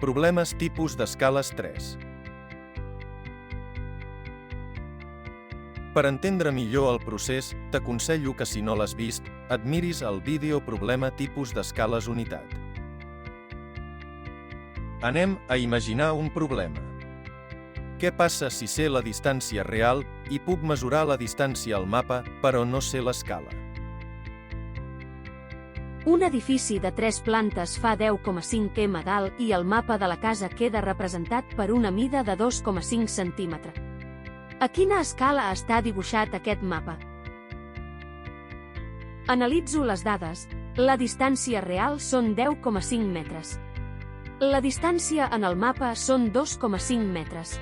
Problemes tipus d'escales 3. Per entendre millor el procés, t'aconsello que si no l'has vist, et miris el vídeo Problema tipus d'escales unitat. Anem a imaginar un problema. Què passa si sé la distància real i puc mesurar la distància al mapa, però no sé l'escala? Un edifici de 3 plantes fa 10,5 m d'alt i el mapa de la casa queda representat per una mida de 2,5 cm. A quina escala està dibuixat aquest mapa? Analitzo les dades. La distància real són 10,5 metres. La distància en el mapa són 2,5 metres.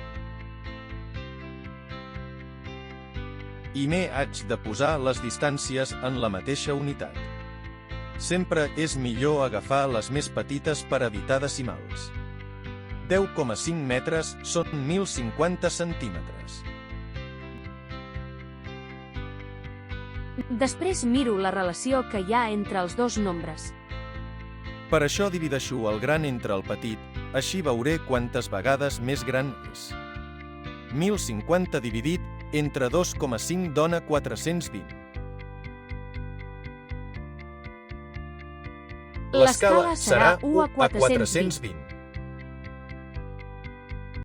I m'he de posar les distàncies en la mateixa unitat. Sempre és millor agafar les més petites per evitar decimals. 10,5 metres són 1.050 centímetres. Després miro la relació que hi ha entre els dos nombres. Per això divideixo el gran entre el petit, així veuré quantes vegades més gran és. 1.050 dividit entre 2,5 dona 420. L'escala serà 1 a 420.